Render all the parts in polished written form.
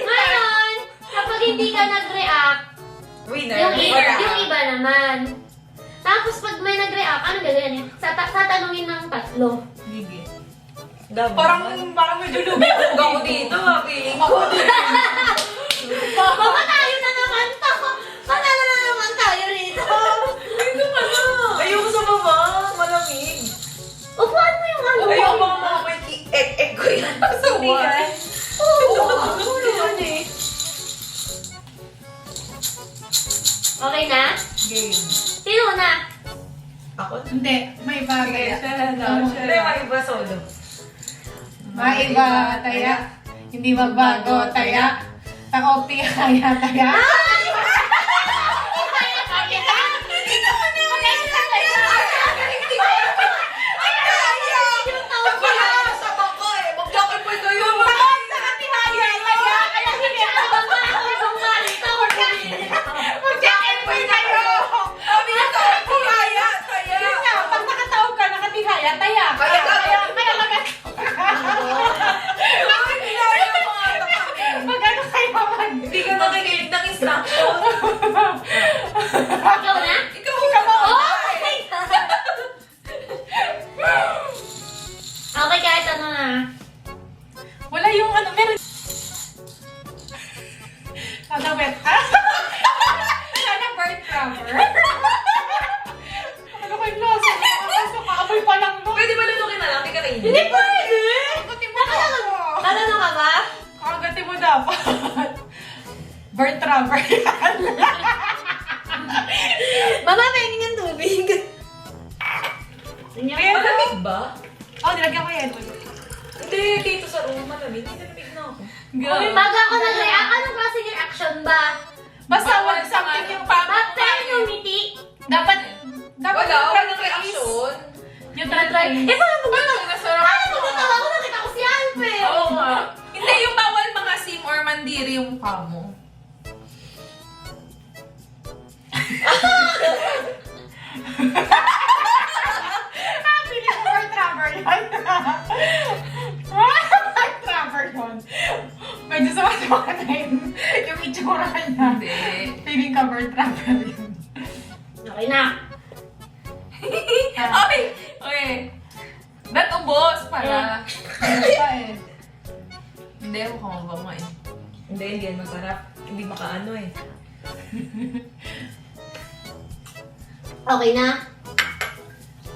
Ngayon, kapag hindi ka nag-react, Winner. yung iba naman. Tapos pag may nag-react, ano gagawin? Tatanungin ng tatlo. Sige. Parang medyo lumibog ako dito, feeling ko. Baka tayo na naman to. Panalo na naman tayo rito. Dito ka na. Ayoko sa baba, malamig. Upuan mo yung ano. Ayoko mga may ek-ek ko yan. Sa what? Oo, yan eh. Okay na? Game. Sino na? Ako? Hindi, may bagay. Hindi, maiba solo. Maiba, taya. Hindi magbago, taya. Takopti, kaya, taya. Hindi ka nakikinig ng instruction. Ikaw na? Ikaw Oh! na. Okay, kahit ano na. Wala yung ano, meron. Sana wet. Sana bird rubber. Ano ko yung losa? Kaamoy pa lang no. Pwede ba lutukin na lang? Hindi ka nainit. Hindi pwede! Kagatin mo dapat. Ano ka ba? Kagatin mo dapat. Bird rubber yan. Mama, pwede ng tubig. Kaya Malamig ba? Oh, nilagyan ko yan. Hindi, dito sa room, malamig. Hindi malamig na ako. Pag ako nag-react, anong klaseng reaction ba? Basta wag something yung Pero yung ngiti. Dapat Wala, neutral wala ng face. reaction. Neutral face. Eh, paano magtatawa? Nasarap Paano magtatawa ko? Nakita ko si Alfred. Oo nga. Hindi, yung bawal mga sim or mandiri yung mukha mo. Pili ko bird rubber yan. Bird rubber yun. Medyo sama-sama na yung itsura niya. Hindi. Feeling ka bird rubber yun. Okay na. Okay. Okay. Ba't ubos pala? Ano pa eh? Hindi, mukhang mabama eh. Hindi, hindi yan masarap. Hindi makaano eh. Okay na.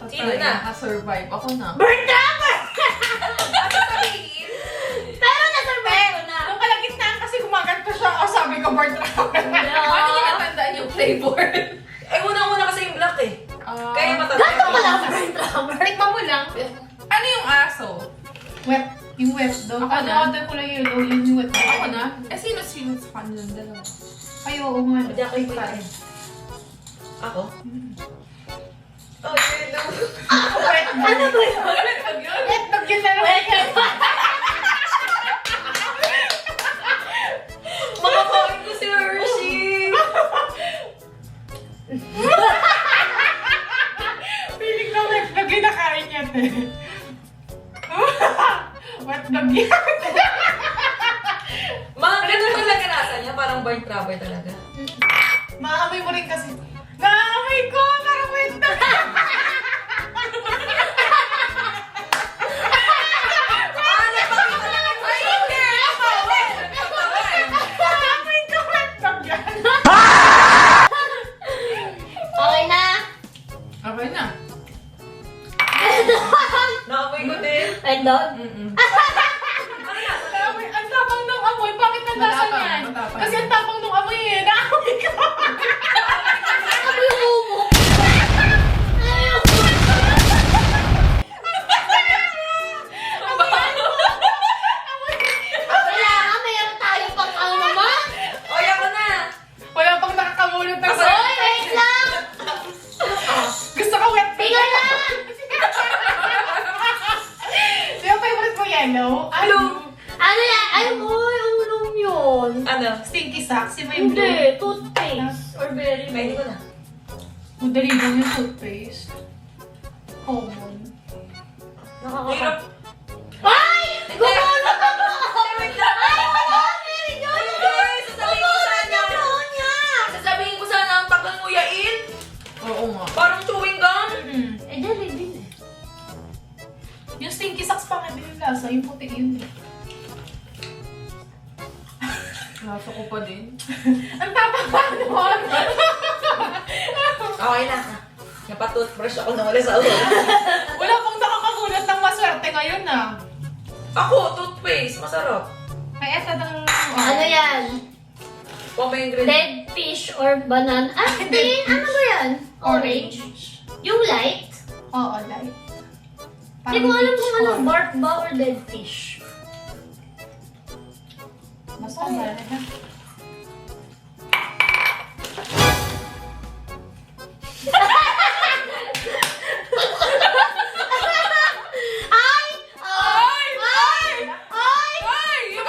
Sino na? Nakasurvive ako na. Bird rubber! Ano sabihin? Pero na-survive ko na. Nung kalagitnaan kasi gumaganto siya. Oh, sabi ko bird rubber. Paano niya natandaan yung flavor? Eh, unang-una kasi yung black eh. Kaya matanda. Ganto ko lang bird rubber. Tikman mo lang. Ano yung aso? Wet. Yung wet daw. Ako na? Ano ko lang yun. Yung wet. Ako na? Eh, sino sa kanilang dalawa? Ay, oo nga. Hindi ako yung kain. Ako? Oh, yun lang. Wet. Ano ba yun? Wet dog yun na lang. Makakain ko si Hershey! Feeling ko wet dog yun nakain niya, te. Wet dog yan. Mga ganun talaga nasa niya, parang burnt rubber talaga. Maamoy mo rin kasi. Naamoy ko! Parang wet dog. Naamoy ko wet dog yan. Okay na. Okay na. Naamoy ko din. And dog? Naamoy, ang tapang ng amoy. Bakit naglasan Matapang, yan? matapang. Kasi ang tapang ng amoy eh. Naamoy ko. Ako yung umo. Kailangan meron tayo pang ano naman. Oy, ako na! Wala pang nakakamulot ng Hoy, wait lang. Gusto ko wet dog. Tingnan na. Yung favorite mo yellow? Blue. Ano yan? Ay, boy, ulong yun. Ano? Stinky socks. Yung may blue. Hindi, toothpaste. Or very Pwede ko na. Madali lang yung toothpaste. Common. Nakakapag... Hirap. Ay! Gumulot ako! Wait lang. lasa, yung puti yun eh. Lasa ko pa din. Ang tapa nun! Okay na. Napatoothbrush ako na wala sa ulo. Wala pong nakakagulat ng maswerte ngayon ah. Ako, toothpaste. Masarap. Ay, eto ng... Ano yan? Kung may ingredient. Dead fish or banana? Ah, hindi. Ano ba yan? Orange? Yung light? Oo, light. Hindi ko alam kung Parang anong bark ba or dead fish. Basta ba na. Ay! Ay! Ay! Ay! Ay! Yung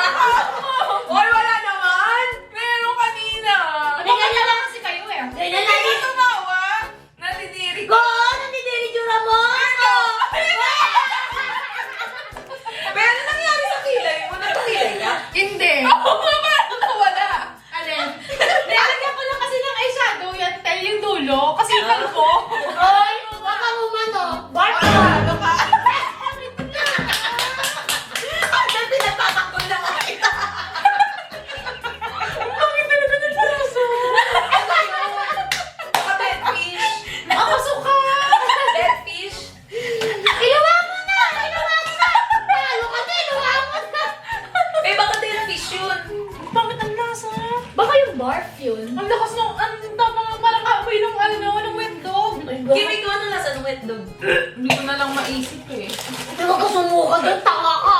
Oy, wala naman! Meron kanina! Hindi ganyan lang. Kasi kayo eh. Ganyan lang. Hindi tumawa! Natidiri ko. Go! Nandidiri jura mo! Pero ano nangyari sa kilay mo? Nagpakilay ka? Hindi. Oo nga, parang nawala. Alin? Nilagyan ko lang kasi ng eyeshadow yan. Tayo yung dulo. Kasi ikan ko. Ay! Baka mo mano. Bark ka! Ano ka? Ang pinapatakol na nga kita. Bakit talaga nagpiraso? Baka dead fish. Ako suka. Dead fish. Iluwa mo na! Iluwa mo na! Talo ka na! Iluwa mo na! Eh, baka dead fish yun. Bakit ang lasa? Baka yung barf yun. Ang lakas ng... Ang tapang parang amoy ng ano, ng wet dog. Kimi ko anong lasa ng wet dog? Hindi ko na lang maisip eh. Hindi mo ka sumuka doon. Tanga ka!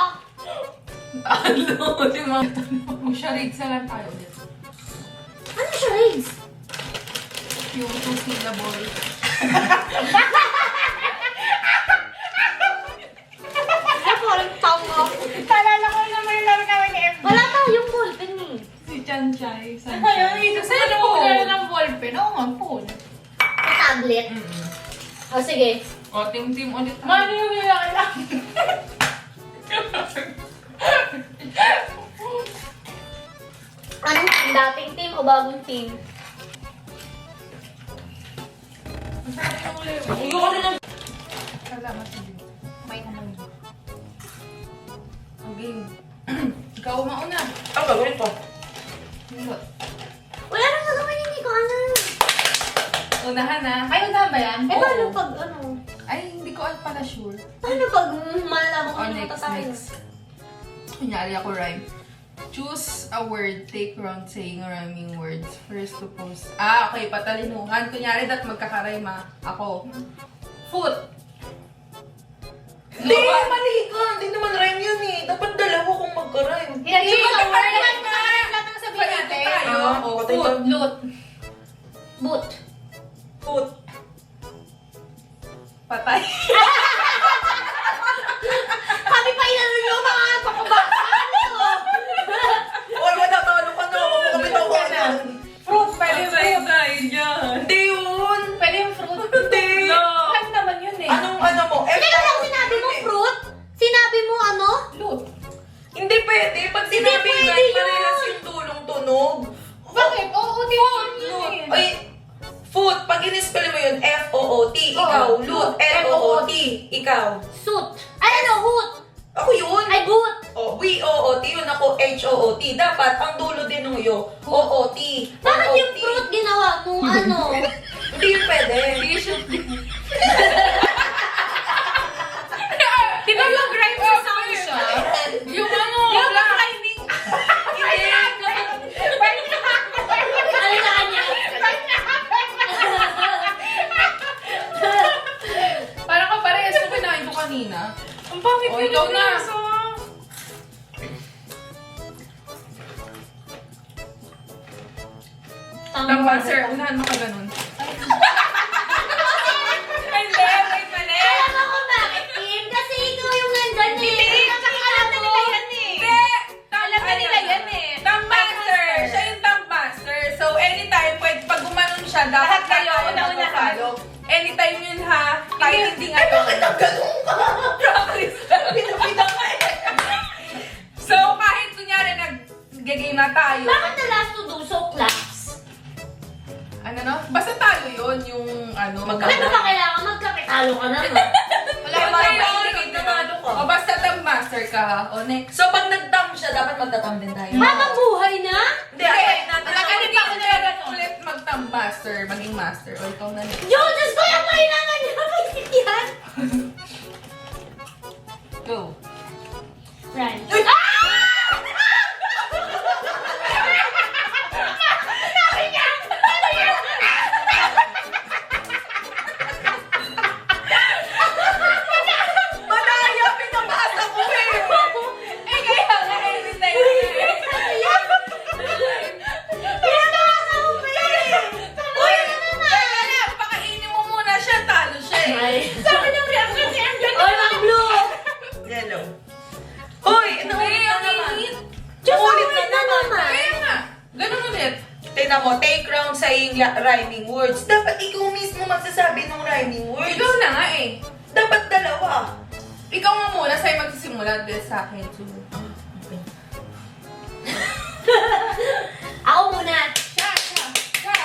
Ano? Di ba? Mag-charades na lang tayo ulit. Ano siya, Riggs? Yung two syllable. Ay, parang tanga. Talala ko naman yung laro namin ni FB. Wala tayong ballpen eh. Si Chan Chay. Ayun, ito sa ano ko ng ballpen. Oo nga, phone. May tablet. O, sige. O, team ulit. Mano yung nilalaki lang. Anong team? Dating team o bagong team? Ayoko na lang. Salamat sa Diyos. May naman. Ang game. Ikaw mauna. Ang gagawin ko. Hilot. Wala nang gagawin, hindi ko alam. Unahan na. Ay, unahan ba yan? Eh, paano pag ano? Ay, hindi ko pala sure. Paano pag malalaman ko Oh, yung next, mata tayo? next. Kunyari ako rhyme. Choose a word, take round saying rhyming words. First to post. Ah, okay, patalinuhan. Kunyari dat magkakarime Ako. Foot. Hindi, mali ka. Hindi naman rhyme yun eh. Dapat dalawa kung magka-rhyme. Hindi ko na word. Lahat ng sabihin natin. tayo. Oh, Patay foot. tayo. Loot. Boot. Foot. Patay. Kami pa inano nyo mga pakabasa. Oy, wala talo ka na. Huwag mo kami tawanan. Fruit. Pwede Patay fruit. tayo dyan. Hindi yun. Pwede yung fruit. Hindi. Ano naman yun eh. Anong ano mo? Hindi ka lang sinabi mo fruit? Sinabi mo ano? Loot. Hindi pwede. Pag sinabi pwede nga, yun. parehas yung tulong tunog. Bakit? Oo, di ba yun eh. Ay, foot. Pag in-spell mo yun, F-O-O-T. Ikaw. Oo. Loot. L-O-O-T. Ikaw. Suit. Ay, ano? Hoot. Ako yun. Ay, boot. Oh, V-O-O-T. Yun ako, H-O-O-T. Dapat, ang dulo din ng yo, O-O-T. Bakit yung O-O-T. fruit ginawa mo? Ano? Hindi yun pwede. Di ba yung grind sa sound siya? Yung ano, yung grinding. Ano na kanya? Parang kaparehas na kinain ko kanina. Ang pangit Oh, yun ikaw yung na. lasa. Tama, sir. Unahan mo ka ganun. Hindi, wait mali. Alam mo kung bakit, Kim? Kasi ikaw yung nandyan eh. Hindi, tsaka alam na nila yan eh. Hindi! Alam na nila yan eh. Thumb master! Siya yung thumb master. So, anytime, pwede, pag gumanon siya, dapat kayo mag-follow. Anytime yun ha, kahit hindi ngayon. Bakit ang ganun ka? Promise lang. Pinapitang ka eh. So, kahit kunyari nag-game na tayo, Bakit the last to do so claps? ano no? Basta talo yun, yung ano. Magkano? Ano ba kailangan magkakitalo ka naman? Wala Kaya ka parang tayo, ma-indicate na talo ka. O basta thumb master. ka ha. O, next. So, pag nag-tam siya, dapat magtatam din tayo. Habang buhay na? Hindi, ayayin natin. Nakalit ako na ulit mag-master, maging master. O, ikaw na next. Yo, Diyos ko, yung kailangan niya maintindihan. Go. Right. Madaya, pinabasa ko eh! Eh, kaya nga, anytime. Uy, teka na, pakainin mo muna siya, talo siya eh. Sabi ng reaction si Angela. Oy, mga blue! Yellow. Hoy, naulit na naman. Diyos, Naulit ulit na naman. Kaya nga, ganun ulit. Tingnan mo, take round saying rhyming words. Dapat ikaw mismo magsasabi ng rhyming words. Ikaw na nga eh. Dapat dalawa. Ikaw nga muna, sa'yo magsisimula dahil sa akin. Ako muna. Siya.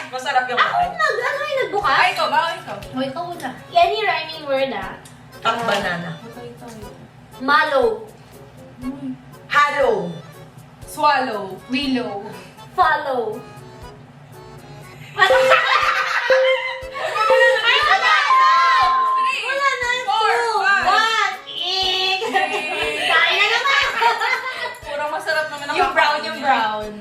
Masarap yung Ako kain. ano yung nagbukas? Ay, ikaw ba? Ikaw. O, ikaw muna. Any rhyming word ah. At banana. Mallow. Hello. Swallow. Willow. Follow. Ay, wala na! Wala na! 4, 5. What? Ik! Kain na naman! Purang masarap naman ang Yung brown, kakainin yung niya. brown.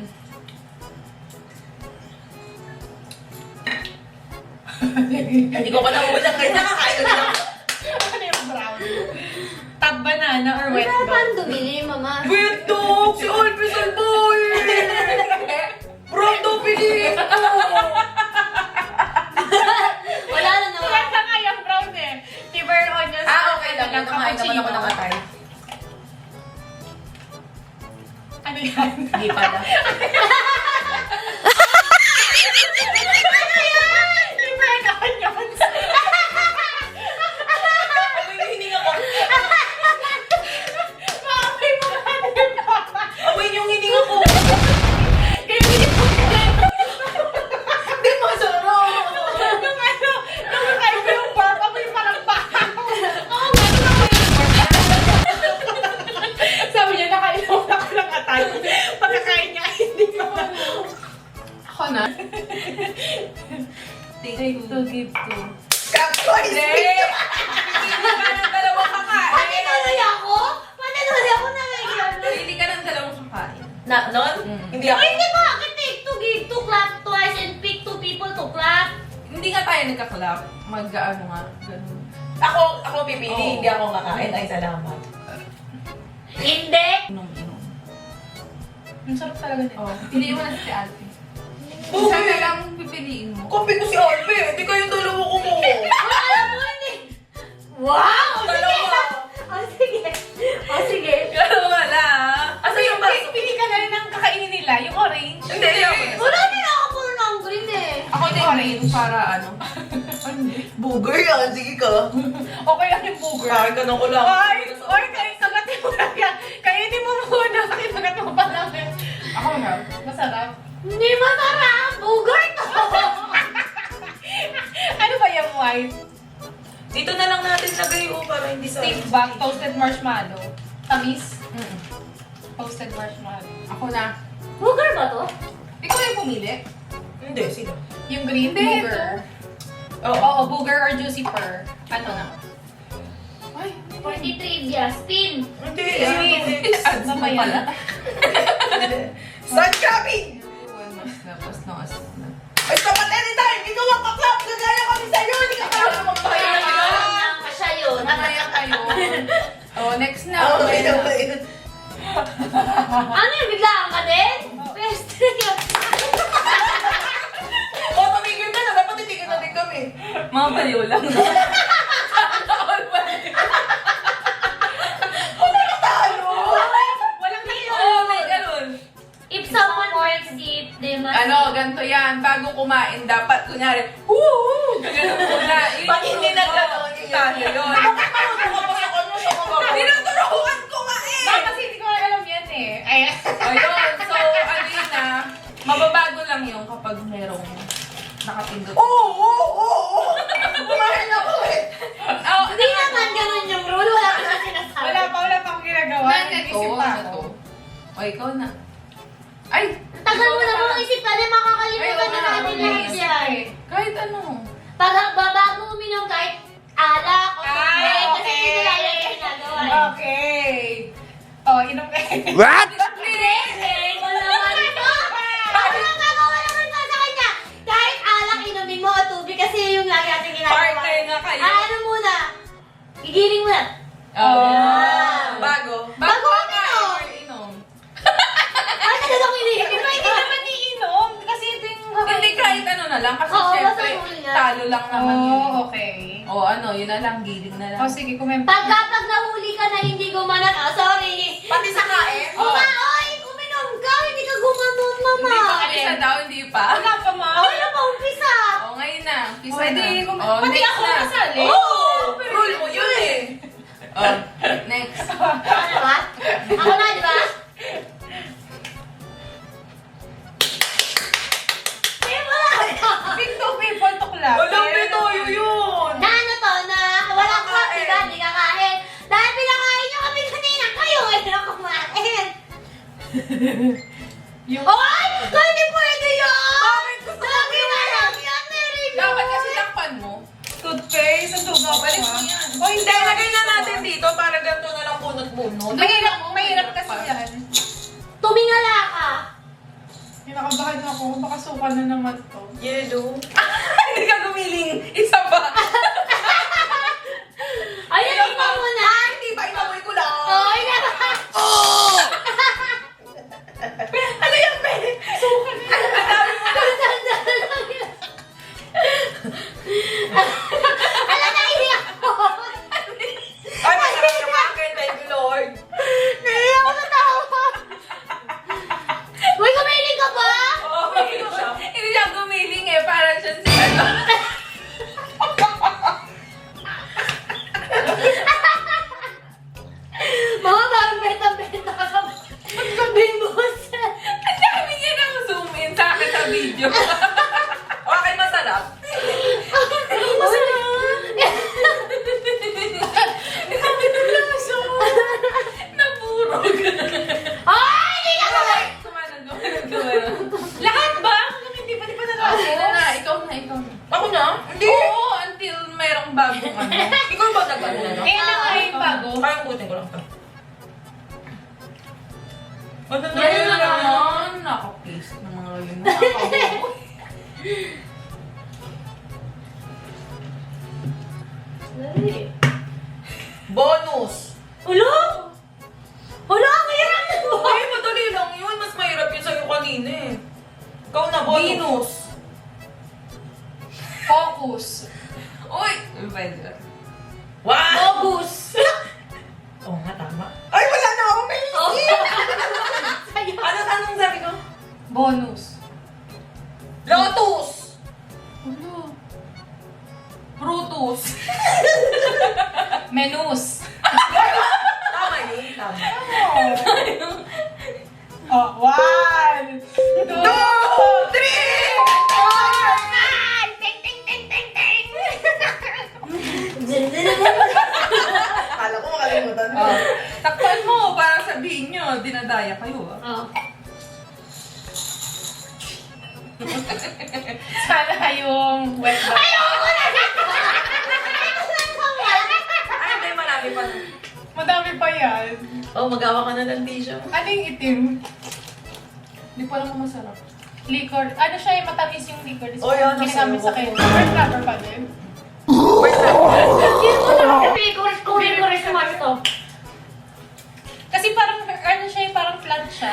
Hindi ko pa nakulang kasi nakakain na lang. Ano yung brown? Tab banana or wet Wala dog? paano dumili, mama? Weird dog! Si Alvis ang boy! Brown daw piliin ko! Wala na naman. Wala ka nga yung brown eh. Liver onions. Okay lang. Nakakain naman ako ng atay. Ano yan? Hindi pala. Liver onions. Ano yung hininga ko? Maamoy mo nga din pa. Awin yung hininga ko! Kaya hindi ko Hindi masarap! nung nakain ko yung barb, amoy parang baka. Oo nga, nung nakain yung barb. Sabi niya, nakain ako ng atay. Pagkakain niya, hindi pa. Ako na. Take to, give to. Kakboy! Hindi! Pili ka ng dalawang kakain. Pati tuloy ako? Pati tuloy ako na Pili ka ng dalawang kakain. Na, nun? Hindi ako. Ay, hindi ba? I can take to, give to, clap twice, and pick two people to clap. Hindi nga tayo nagka-clap. Mag-ano nga. Ganun. Ako pipili, Oo. hindi ako kakain. Ay, salamat. Hindi. Inom. Ang sarap talaga nito. Oh, piliin mo na si Alfie. Isa Okay. na lang pipiliin mo. Kape ko si Alpe. Hindi kayong dalawa ko mo. Alam mo, hindi. Wow! Sige! Dalawa. Oh, sige. Oh, sige. Pero wala. Asa yung baso? Pili ka na rin ang kakainin nila. Yung orange. Hindi, ako. Wala din ako po ng green eh. Ako din orange para ano. Booger yan. Sige ka. Okay lang yung booger. Kain ka ng ulam. Oy, kain kagatin mo na yan. Kainin mo muna. Kagat mo pa lang. Ako na. Masarap. Hindi masarap. Booger to. Ano ba yung white? Dito na lang natin lagay para hindi sa... Steak back, toasted marshmallow. Tamis? Toasted marshmallow. Ako na. Booger ba to? Ikaw yung pumili? Hindi, sino? Yung green booger. Oo. Oo, booger or juicy fur. Ano na? Ay, 40 trivia. Spin. Hindi. Sweet. Ads na pala. Sun shopping! Ay, dapat anytime! Ikaw ang kaklap! Gagaya kami sa'yo! Hindi ka parang Kaya magpahaya nga siya yun. Mamaya kayo. Oh, next na. Oo, ito ba yun? Ano yung biglaan ka din? Pweste yun. Oo, tumigil ka na! Dapat titigil na din kami. Mga baliw lang. Talo! Walang hilo. Oo, may ganun. If someone breaks it, they must... Ano, ganito yan. Bago kumain, dapat, kunyari, woo! Ganun muna. Pag hindi nagkataon yun. Tayo yun. Bakit marunong ka pa sa kanya sa mga Tinuturuan ko nga eh! Bakit kasi hindi ko alam yan eh. Ayun, so, ano yun na, mababago lang yun kapag merong nakapindot. Oo! Oo! Oo! Kumain ako eh! Oh, Hindi naman ganun yung rule. Wala ka na sinasabi. wala pa akong ginagawa. O, ikaw na. Ay! Ang tagal mo na mong isip ka na makakalimutan na natin ako lahat naisip yan. eh. Kahit ano. Para bago uminom kahit alak o tubig, kasi hindi nila yan yung ginagawa eh. Okay. Oh, inom kayo. What? Eh, wala naman ito. Ano ang gagawa naman pa sa kanya? Kahit alak inumin mo o tubig kasi yung lagi natin ginagawa. Partner nga kayo. Ano muna? Gigiling mo na. Oh. Bago. Bago ka uminom. or inom. Ano na lang iniinom? Di ba hindi naman iinom? Kasi ito yung hindi kahit ano na lang. Kasi Oo, syempre, basta huli nga. talo lang naman yun. Oh, okay. O ano, yun na lang. Giling na lang. O sige, kumempo. Pag nahuli ka na hindi gumanon, sorry. Pati sa kain? Oh. Oy, uminom ka, hindi ka gumanon, mama. Hindi pa isa daw, hindi pa. Wala pa, ma. Wala pa umpisa. O, ngayon na. Pisa Pwede, na. kung- O, pati next ako na. kasali. Oo! Rule mo yun eh. O, next. Ano ba? Ako na, di ba? Eh, wala. Big two people to clap. Walang bitoyo yun! Na ano to, na wala ko, di ba? Hindi kakain. Dahil pinakain nyo kami kanina, kayo ay na kumain. Yung... Oy! Hindi pwede yun! Bakit? Gusto ko Lagi na lang yan, narinig. Dapat kasi takpan mo. Toothpaste, ang tuga ko. Balik mo yan. O hindi, Hindi, lagay na natin dito para ganito na lang bunot-bunot. Mahirap kasi yan. Tumingala ka. Kinakabahan ako, baka suka na naman to. Yellow. Hindi ka gumiling. Isa pa. Ayun, ikaw mo na. Hindi ba inamoy ko lang? Oy, naman. Ano yan, be? Ang dami mo na. Alam na, iiyak ako. Ay, masarap yung akin. Thank you, Lord. Naiiyak ako sa tawa. Uy, kumiling ka ba? Oo, hindi ko siya. Hindi siya gumiling eh. Para siya si ano. Mama, parang benta-benta ka. Bimbos. Ang dami niya nang zoom in sa akin sa video. Okay, masarap. Naburog. Ay, hindi ka ba? Kumanan. Lahat ba? Hindi pa Okay na na. Ikaw na, ikaw na. Ako na? Hindi. Oo, until merong bagong ano. Ikaw ba nag-ano na, no? Eh, ano nga yung bago? Parang butin ko lang to. Ano na Yan yun na lang? naman. Naka-paste ng mga yun. Nakakabaw. Bonus. Ulo? Ulo, ang hirap mo. Ay, madali lang yun. Mas mahirap yun sa'yo kanina eh. Ikaw na, bonus. Venus. Focus. Uy! Pwede. Wow! Obus. Oo nga, tama. Ay, wala na ako. May Ano tanong sabi ko? Bonus. Lotus! Ulo. Brutus. Menus. Tama yun, tama. Oh, 1, 2, 3! Ting, ting, ting, ting, ting. Kala ko makalimutan mo. Oh. Takpan mo para sabihin nyo, dinadaya kayo ah. Oh. Sana yung wet ba? Ay, hindi, marami pa. Madami pa yan. Oh, magawa ka na ng tissue. Ano yung itim? Hindi pa lang masarap. Liquor. Ano siya yung matamis yung liquor? Oh, yan, Ginagamit sa nasa- kayo. Red rubber pa din. Kuri-kuri smart to. Kasi parang, ano siya yung parang flat siya.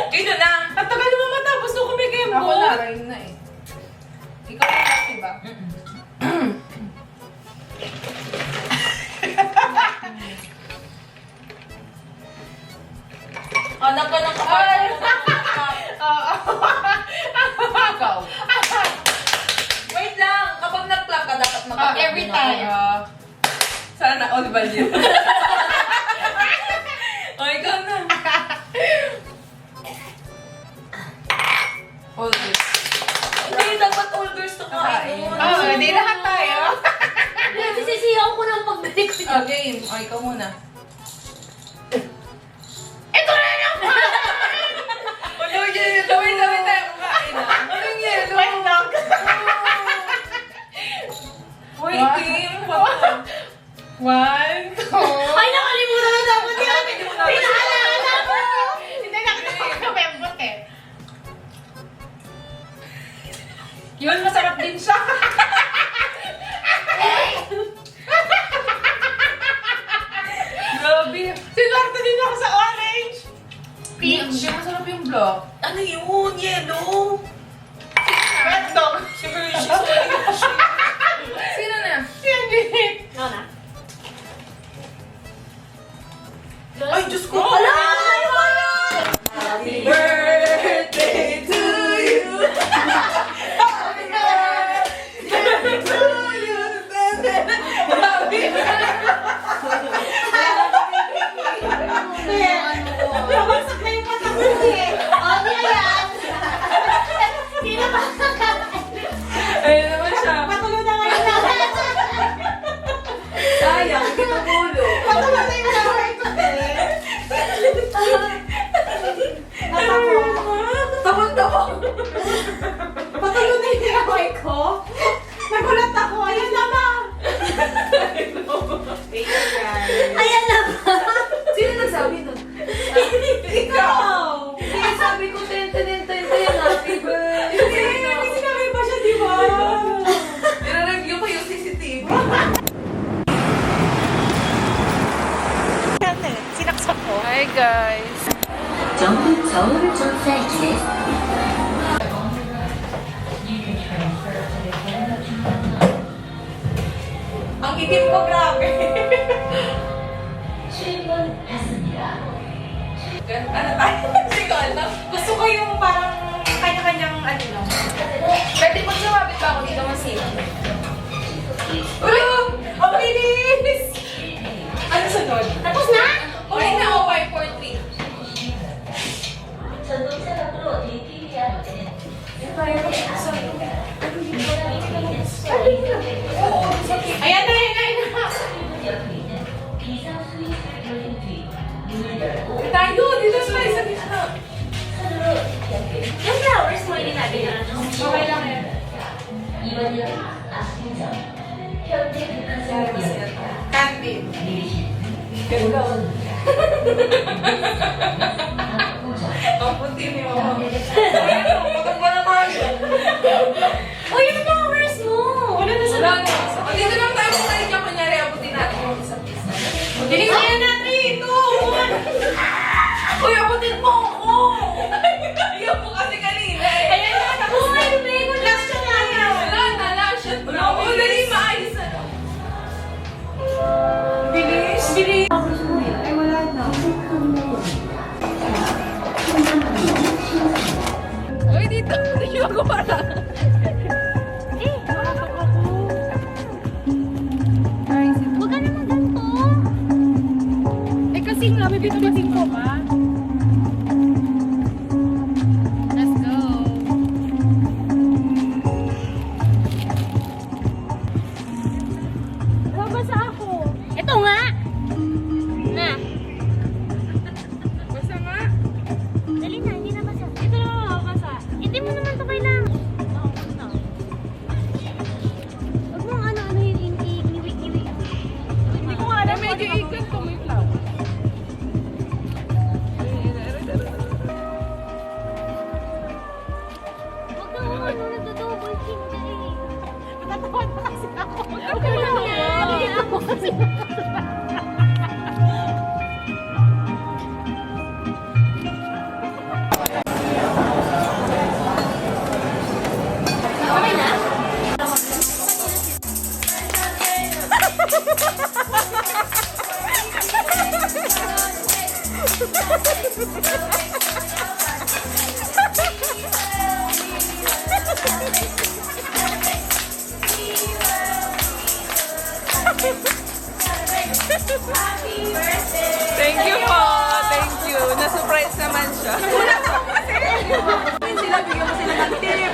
Dito na. Ang tagal naman matapos nung kumigim Ako mo. na, Ryan na eh. Ikaw na lang, diba? Anak ka ng kapatid mo. Oo. Ikaw. Wait lang. Kapag nag-clap ka, dapat Oh, mag-clap every din time. ako. Sana all value. O, ikaw na. All this. Hindi, dapat all girls to kain. Kain. Oh, di lahat tayo. Nagsisisi ayaw ko ng pagbalik ko. Oh, game. O, ikaw muna. Anong yelo? Wait tayo kumain na. Anong yelo? Wait lang. Uy, game. Papa. 1, 2. Ay, nakalimutan na dapat yan. Pinaalala ko. Hindi nakakapembot eh. Yun, masarap din siya. Grabe. Sinwerte din ako sa orange. Peach. Hindi masarap yung block. Ano yun? Yellow. Red dog. Sino na? Si Angelique. Ano na? Ay, Diyos ko. Ala! Ano ba yun? Happy birthday to you. Happy birthday to you. Happy Nabasak na yung mata ko eh. O, di yan. Kinabasak ka. Ayun naman siya. Patuloy na ngayon na. Sayang, hindi na pulo. Patuloy na yung laway ko eh. Tabang-tabang. Patuloy na yung laway ko. Nagulat ako. Ayan na ba? Ayan na ba? Sino nagsabi nun? Ikaw! Hindi, sabi ko, ten, happy birthday. Hindi sinabi pa siya, di ba? Nire-review ko yung CCTV. Sinaksak ko. Hi guys. 전국 저울을 조사했지. Ang itim ko, grabe. Ano tayo? Hindi ko alam. Gusto ko yung parang kanya-kanyang ano lang. Pwede pag sumabit ba ako dito masip? Uy! Ang bilis! Ano sunod? Tapos na? Ulit na ako 543. Ayan na, ayan na. Tayo, dito sa isa gitna. Yung flowers mo, hindi natin na. Okay lang yan. Candy. Ang puti ni Mama. Ayan, patang ba naman siya? Uy, yung flowers mo! Wala na sa Wala na. O, dito lang tayo kung tayo niya. Kunyari, abutin natin yung isa't isa. Dinigyan natin ito! Uy, abutin mo ako! Ayaw mo kasi kanina eh. Ayan na, tapos na. Uy, Bego, last siya nga yan. Wala na, last shot na. O, dali, maayos na. Bilis, bilis. Uy, dito. Dito ako para. Huwag ka naman ganito. Eh kasi nga, may bitubitin ko ba? Let's go. Babasa ako. Ito nga! Na. Basta nga. Dali na, hindi na basa. Ito na mababasa. Hindi mo naman ito kailangan. Huwag mong ano-ano yun, iniwik-iwik. Hindi ko nga alam, medyo ikot ko may flower. Huwag kang ano, nagdo-double chin ka eh. Natatawa pa kasi ako. Huwag ka lang yan. Ako kasi. Okay na? Thank you po. Thank you. Na-surprise naman siya. Wala ko kasi. Sila, bigyan mo sila ng tip.